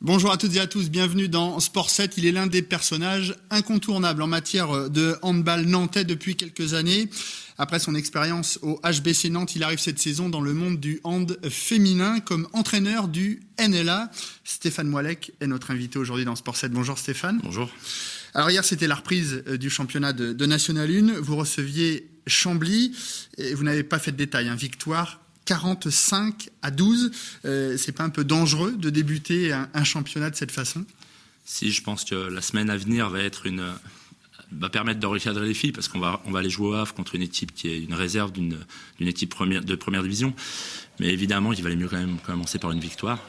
Bonjour à toutes et à tous, bienvenue dans Sport 7. Il est l'un des personnages incontournables en matière de handball nantais depuis quelques années. Après son expérience au HBC Nantes, il arrive cette saison dans le monde du hand féminin comme entraîneur du NLA. Stéphane Moilec est notre invité aujourd'hui dans Sport 7. Bonjour Stéphane. Bonjour. Alors hier, c'était la reprise du championnat de National 1. Vous receviez Chambly et vous n'avez pas fait de détails. Victoire 45-12. C'est pas un peu dangereux de débuter un championnat de cette façon ? Si, je pense que la semaine à venir va permettre de recadrer les filles parce qu'on va aller jouer au Havre contre une équipe qui est une réserve d'une équipe de première division. Mais évidemment, il valait mieux quand même commencer par une victoire.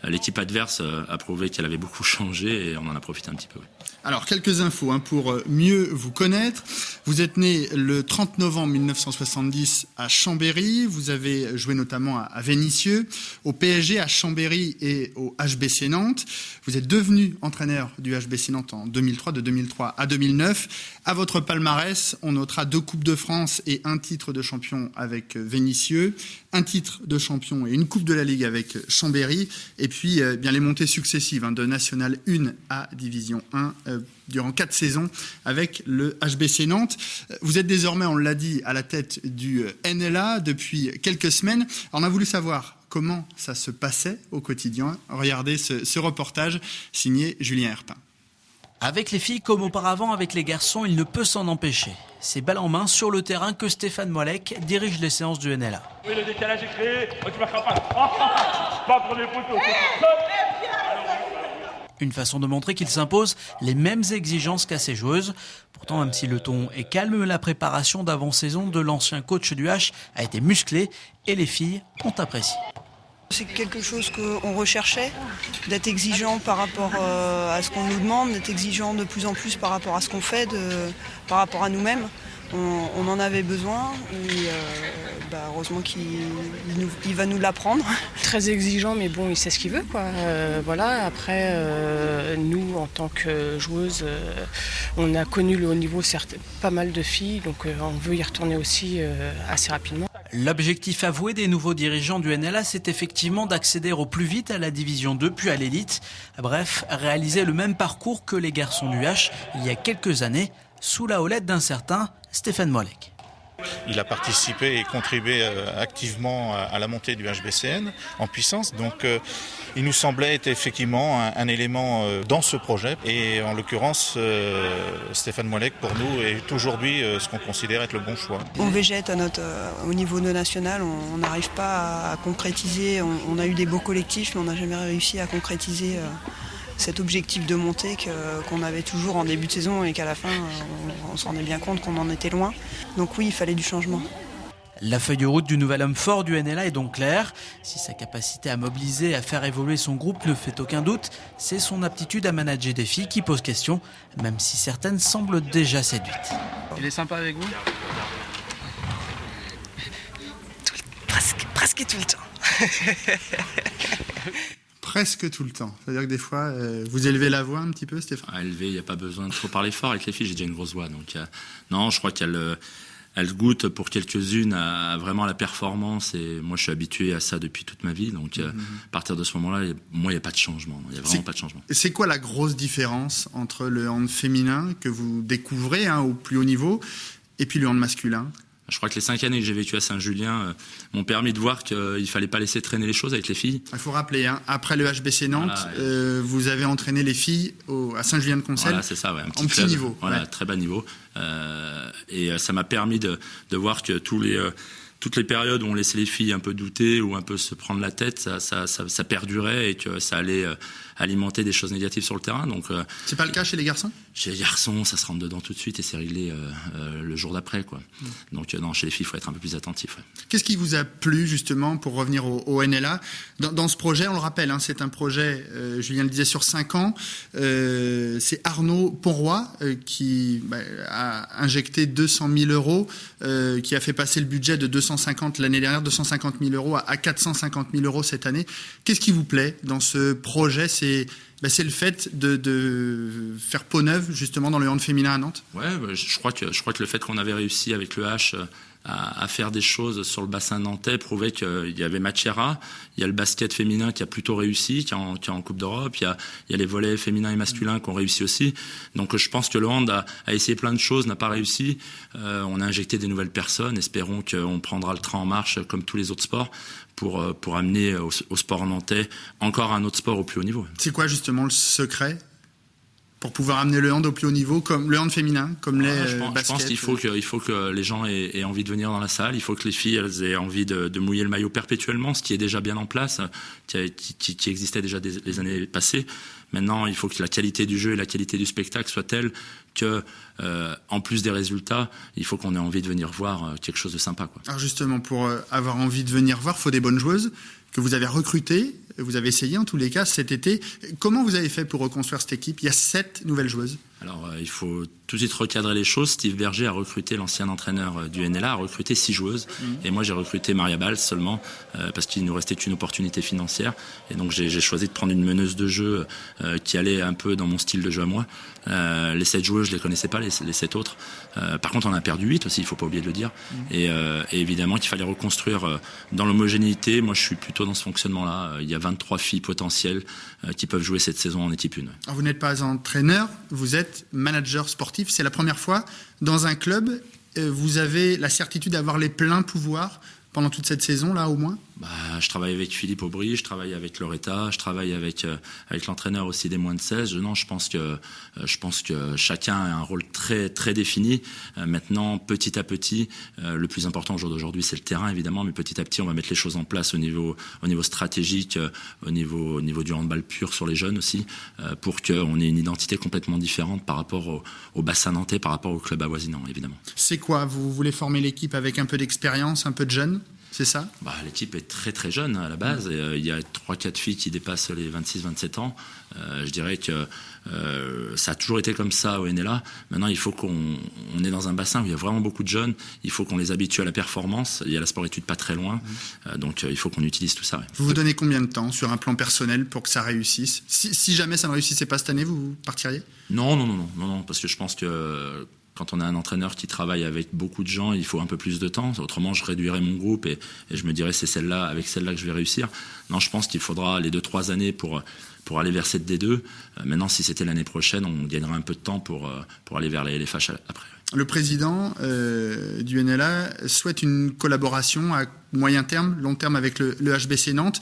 L'équipe adverse a prouvé qu'elle avait beaucoup changé et on en a profité un petit peu. Alors, quelques infos pour mieux vous connaître. Vous êtes né le 30 novembre 1970 à Chambéry. Vous avez joué notamment à Vénissieux, au PSG, à Chambéry et au HBC Nantes. Vous êtes devenu entraîneur du HBC Nantes en 2003, de 2003 à 2009. À votre palmarès, on notera 2 Coupes de France et 1 titre de champion avec Vénissieux, 1 titre de champion et 1 Coupe de la Ligue avec Chambéry. Et puis, bien les montées successives de National 1 à Division 1 durant 4 saisons avec le HBC Nantes. Vous êtes désormais, on l'a dit, à la tête du NLA depuis quelques semaines. Alors, on a voulu savoir comment ça se passait au quotidien. Regardez ce reportage signé Julien Herpin. Avec les filles comme auparavant avec les garçons, il ne peut s'en empêcher. C'est balle en main sur le terrain que Stéphane Moilec dirige les séances du NLA. Oui, le décalage est créé. Oh, tu marqueras pas. Pas pour les poteaux. Une façon de montrer qu'il s'impose les mêmes exigences qu'à ses joueuses. Pourtant, même si le ton est calme, la préparation d'avant-saison de l'ancien coach du H a été musclée et les filles ont apprécié. C'est quelque chose qu'on recherchait, d'être exigeant par rapport à ce qu'on nous demande, d'être exigeant de plus en plus par rapport à ce qu'on fait, par rapport à nous-mêmes. On en avait besoin et heureusement qu'il va nous l'apprendre. Très exigeant, mais bon, il sait ce qu'il veut, quoi. Voilà. Après, nous, en tant que joueuses, on a connu le haut niveau, certes, pas mal de filles, donc on veut y retourner aussi assez rapidement. L'objectif avoué des nouveaux dirigeants du NLA, c'est effectivement d'accéder au plus vite à la Division 2 puis à l'élite. Bref, réaliser le même parcours que les garçons du H il y a quelques années, sous la houlette d'un certain Stéphane Moilec. Il a participé et contribué activement à la montée du HBCN en puissance. Donc il nous semblait être effectivement un élément dans ce projet. Et en l'occurrence, Stéphane Moilec, pour nous, est aujourd'hui ce qu'on considère être le bon choix. On végète au niveau de national, on n'arrive pas à concrétiser. On a eu des beaux collectifs, mais on n'a jamais réussi à concrétiser cet objectif de montée qu'on avait toujours en début de saison et qu'à la fin, on s'en rendait bien compte qu'on en était loin. Donc oui, il fallait du changement. La feuille de route du nouvel homme fort du NLA est donc claire. Si sa capacité à mobiliser et à faire évoluer son groupe ne fait aucun doute, c'est son aptitude à manager des filles qui pose question, même si certaines semblent déjà séduites. Il est sympa avec vous ? Presque tout le temps. Presque tout le temps. C'est-à-dire que des fois, vous élevez la voix un petit peu, Stéphane ? À élever, il n'y a pas besoin de trop parler fort. Avec les filles, j'ai déjà une grosse voix. Donc, non, je crois qu'elle goûte pour quelques-unes à vraiment la performance. Et moi, je suis habitué à ça depuis toute ma vie. Donc, à partir de ce moment-là, moi, il n'y a pas de changement. Il n'y a vraiment pas de changement. C'est quoi la grosse différence entre le hand féminin que vous découvrez au plus haut niveau et puis le hand masculin ? Je crois que les 5 années que j'ai vécues à Saint-Julien m'ont permis de voir qu'il ne fallait pas laisser traîner les choses avec les filles. Il faut rappeler, après le HBC Nantes, vous avez entraîné les filles à Saint-Julien-de-Concelles. Voilà, c'est ça, un petit club, niveau. Voilà, très bas niveau. Et ça m'a permis de voir que toutes les périodes où on laissait les filles un peu douter ou un peu se prendre la tête, ça perdurait et que ça allait alimenter des choses négatives sur le terrain. Donc, c'est pas le cas chez les garçons ? Chez les garçons, ça se rentre dedans tout de suite et c'est réglé le jour d'après, quoi. Donc non, chez les filles, il faut être un peu plus attentif. Ouais. Qu'est-ce qui vous a plu justement pour revenir au NLA dans ce projet, on le rappelle, c'est un projet, Julien le disait, sur 5 ans. C'est Arnaud Ponroy qui a injecté 200 000 euros, qui a fait passer le budget de 250 l'année dernière, 250 000 euros à 450 000 euros cette année. Qu'est-ce qui vous plaît dans ce projet ? C'est c'est le fait de faire peau neuve justement dans le hand féminin à Nantes. Ouais, je crois que le fait qu'on avait réussi avec le H à faire des choses sur le bassin nantais prouvait qu'il y avait matière. Il y a le basket féminin qui a plutôt réussi, qui est en Coupe d'Europe. Il y a les volley féminins et masculins qui ont réussi aussi. Donc je pense que le hand a essayé plein de choses, n'a pas réussi. On a injecté des nouvelles personnes. Espérons qu'on prendra le train en marche comme tous les autres sports pour amener au sport nantais encore un autre sport au plus haut niveau. C'est quoi justement le secret pour pouvoir amener le hand au plus haut niveau, comme le hand féminin, comme les baskets? Je pense qu'il faut que les gens aient envie de venir dans la salle. Il faut que les filles elles aient envie de mouiller le maillot perpétuellement, ce qui est déjà bien en place, qui existait déjà les années passées. Maintenant, il faut que la qualité du jeu et la qualité du spectacle soient telles que, en plus des résultats, il faut qu'on ait envie de venir voir quelque chose de sympa, quoi. Alors justement, pour avoir envie de venir voir, il faut des bonnes joueuses que vous avez recrutées. Vous avez essayé en tous les cas cet été. Comment vous avez fait pour reconstruire cette équipe? Il y a 7 nouvelles joueuses. Alors il faut tout de suite recadrer les choses. Steve Berger a recruté, l'ancien entraîneur du NLA, a recruté 6 joueuses. Et moi j'ai recruté Maria Balz seulement parce qu'il nous restait une opportunité financière. Et donc j'ai choisi de prendre une meneuse de jeu qui allait un peu dans mon style de jeu à moi. Les 7 joueuses, je les connaissais pas, les 7 autres. Par contre on a perdu 8 aussi, il faut pas oublier de le dire. Et évidemment qu'il fallait reconstruire dans l'homogénéité. Moi je suis plutôt dans ce fonctionnement-là. Il y a 23 filles potentielles qui peuvent jouer cette saison en équipe 1. Alors, vous n'êtes pas entraîneur, vous êtes manager sportif. C'est la première fois dans un club, vous avez la certitude d'avoir les pleins pouvoirs pendant toute cette saison, là, au moins? Je travaille avec Philippe Aubry, je travaille avec Loretta, je travaille avec l'entraîneur aussi des moins de 16. Non, je pense que chacun a un rôle très, très défini. Maintenant, petit à petit, le plus important au jour d'aujourd'hui, c'est le terrain, évidemment, mais petit à petit, on va mettre les choses en place au niveau stratégique, au niveau du handball pur sur les jeunes aussi, pour qu'on ait une identité complètement différente par rapport au bassin nantais, par rapport au club avoisinant, évidemment. C'est quoi? Vous voulez former l'équipe avec un peu d'expérience, un peu de jeunes? C'est ça? L'équipe est très très jeune à la base. Il y a 3-4 filles qui dépassent les 26-27 ans. Je dirais que ça a toujours été comme ça au NLA. Maintenant, il faut qu'on est dans un bassin où il y a vraiment beaucoup de jeunes. Il faut qu'on les habitue à la performance. Il y a la sport-études pas très loin. Donc, il faut qu'on utilise tout ça. Ouais. Vous vous donnez combien de temps sur un plan personnel pour que ça réussisse? Si jamais ça ne réussissait pas cette année, vous partiriez? Non, parce que je pense que quand on a un entraîneur qui travaille avec beaucoup de gens, il faut un peu plus de temps. Autrement, je réduirais mon groupe et je me dirais c'est avec celle-là que je vais réussir. Non, je pense qu'il faudra les 2-3 années pour aller vers cette D2. Maintenant, si c'était l'année prochaine, on gagnerait un peu de temps pour aller vers les LFH après. Le président du NLA souhaite une collaboration à moyen terme, long terme avec le HBC Nantes.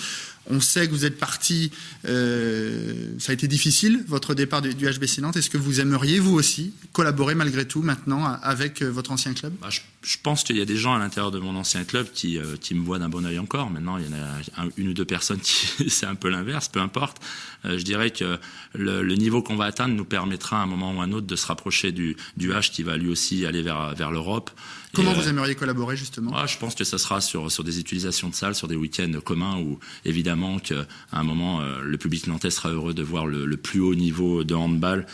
On sait que vous êtes parti, ça a été difficile, votre départ du HBC Nantes. Est-ce que vous aimeriez, vous aussi, collaborer malgré tout maintenant avec votre ancien club? Je pense qu'il y a des gens à l'intérieur de mon ancien club qui me voient d'un bon œil encore. Maintenant, il y en a une ou deux personnes qui c'est un peu l'inverse, peu importe. Je dirais que le niveau qu'on va atteindre nous permettra à un moment ou à un autre de se rapprocher du H qui va lui aussi aller vers l'Europe. Comment vous aimeriez collaborer justement? Je pense que ça sera sur des utilisations de salles, sur des week-ends communs où évidemment qu'à un moment le public nantais sera heureux de voir le plus haut niveau de handball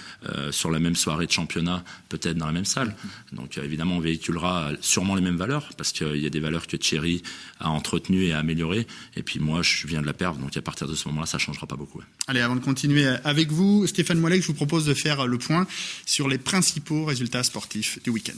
sur la même soirée de championnat, peut-être dans la même salle. Donc évidemment on véhiculera sûrement les mêmes valeurs parce qu'il y a des valeurs que Thierry a entretenues et a améliorées. Et puis moi je viens de la perf, donc à partir de ce moment-là ça changera pas beaucoup. Ouais. Allez, avant de continuer avec vous, Stéphane Moillet, je vous propose de faire le point sur les principaux résultats sportifs du week-end.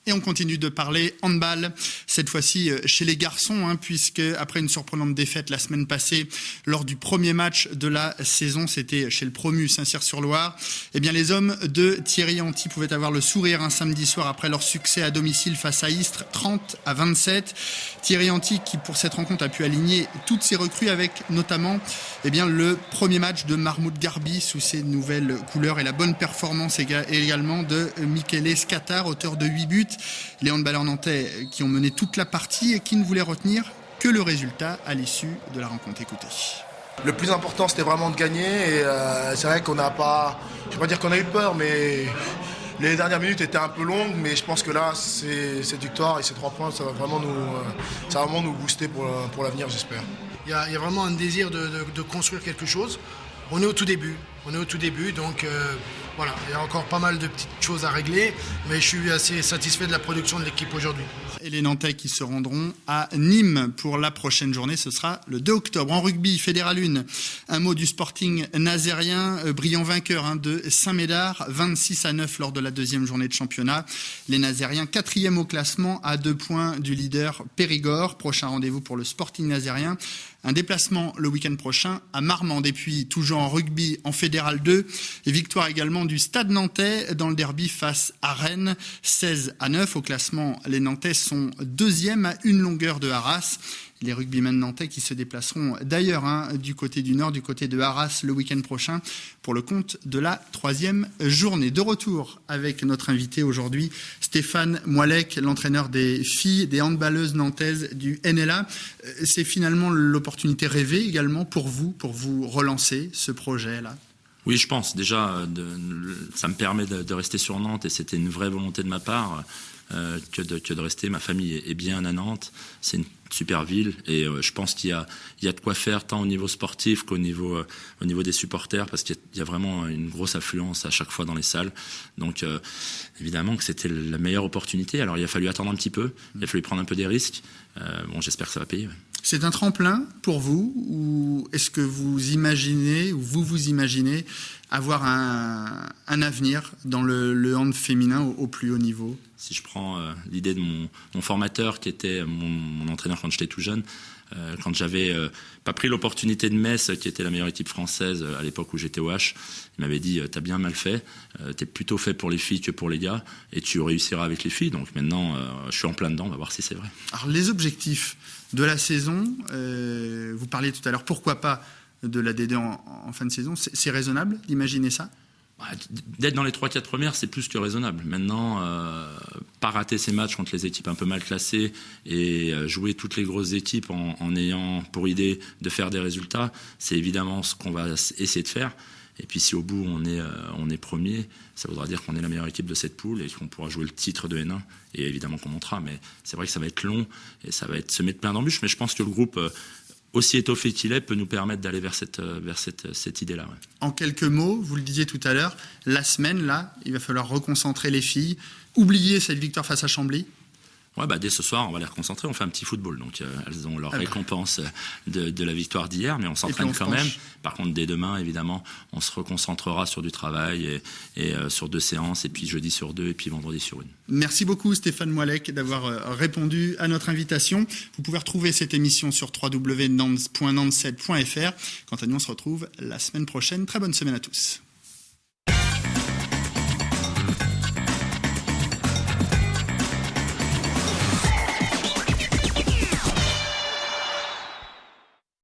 Et on continue de parler handball, cette fois-ci chez les garçons, puisque après une surprenante défaite la semaine passée, lors du premier match de la saison, c'était chez le promu Saint-Cyr-sur-Loire, eh bien les hommes de Thierry Anti pouvaient avoir le sourire un samedi soir après leur succès à domicile face à Istres, 30-27. Thierry Anti qui pour cette rencontre a pu aligner toutes ses recrues avec notamment le premier match de Mahmoud Garbi sous ses nouvelles couleurs et la bonne performance également de Michele Scatar, auteur de 8 buts. Les handballeurs nantais qui ont mené toute la partie et qui ne voulaient retenir que le résultat à l'issue de la rencontre. Écoutez. Le plus important, c'était vraiment de gagner. Et c'est vrai qu'on n'a pas... Je ne vais pas dire qu'on a eu peur, mais les dernières minutes étaient un peu longues. Mais je pense que là, cette victoire et ces 3 points, ça va vraiment nous booster pour l'avenir, j'espère. Il y a vraiment un désir de construire quelque chose. On est au tout début. On est au tout début, donc voilà, il y a encore pas mal de petites choses à régler, mais je suis assez satisfait de la production de l'équipe aujourd'hui. Et les Nantais qui se rendront à Nîmes pour la prochaine journée, ce sera le 2 octobre. En rugby, Fédéral 1, un mot du Sporting nazérien, brillant vainqueur de Saint-Médard, 26-9 lors de la deuxième journée de championnat. Les Nazériens 4e au classement à 2 points du leader Périgord. Prochain rendez-vous pour le Sporting nazérien. Un déplacement le week-end prochain à Marmande. Et puis, toujours en rugby, en Fédéral 2, et victoire également du Stade Nantais dans le derby face à Rennes, 16-9. Au classement, les Nantais sont 2e à une longueur de Arras. Les rugbymen nantais qui se déplaceront d'ailleurs du côté du nord, du côté de Arras le week-end prochain pour le compte de la 3e journée. De retour avec notre invité aujourd'hui, Stéphane Moilec, l'entraîneur des filles, des handballeuses nantaises du NLA. C'est finalement l'opportunité rêvée également pour vous relancer ce projet-là? Oui, je pense. Déjà, ça me permet de rester sur Nantes et c'était une vraie volonté de ma part que de rester. Ma famille est bien à Nantes. C'est une super ville et je pense qu'il y a de quoi faire tant au niveau sportif qu'au niveau des supporters parce qu'il y a vraiment une grosse affluence à chaque fois dans les salles. Donc évidemment que c'était la meilleure opportunité. Alors il a fallu attendre un petit peu, il a fallu prendre un peu des risques. J'espère que ça va payer. Ouais. C'est un tremplin pour vous ou est-ce que vous imaginez ou vous imaginez avoir un avenir dans le hand féminin au plus haut niveau? Si je prends l'idée de mon formateur qui était mon entraîneur quand j'étais tout jeune, quand j'avais pas pris l'opportunité de Metz, qui était la meilleure équipe française à l'époque où j'étais au H, il m'avait dit t'as bien mal fait, t'es plutôt fait pour les filles que pour les gars et tu réussiras avec les filles. Donc maintenant je suis en plein dedans, on va voir si c'est vrai. Alors les objectifs de la saison, vous parliez tout à l'heure, pourquoi pas de la D2 en fin de saison, c'est raisonnable d'imaginer ça? D'être dans les 3-4 premières, c'est plus que raisonnable. Maintenant, pas rater ces matchs contre les équipes un peu mal classées et jouer toutes les grosses équipes en ayant pour idée de faire des résultats, c'est évidemment ce qu'on va essayer de faire. Et puis si au bout on est premier, ça voudra dire qu'on est la meilleure équipe de cette poule et qu'on pourra jouer le titre de N1 et évidemment qu'on montera. Mais c'est vrai que ça va être long et ça va être se mettre plein d'embûches. Mais je pense que le groupe aussi étoffé qu'il est, peut nous permettre d'aller vers cette idée-là. Ouais. En quelques mots, vous le disiez tout à l'heure, la semaine, là, il va falloir reconcentrer les filles, oublier cette victoire face à Chambly. Ouais, dès ce soir, on va les reconcentrer, on fait un petit football. Donc, elles ont leur récompense de la victoire d'hier, mais on s'entraîne quand même. Par contre, dès demain, évidemment, on se reconcentrera sur du travail et sur 2 séances, et puis jeudi sur 2, et puis vendredi sur 1. Merci beaucoup, Stéphane Moilec, d'avoir répondu à notre invitation. Vous pouvez retrouver cette émission sur www.nantes7.fr. Quant à nous, on se retrouve la semaine prochaine. Très bonne semaine à tous.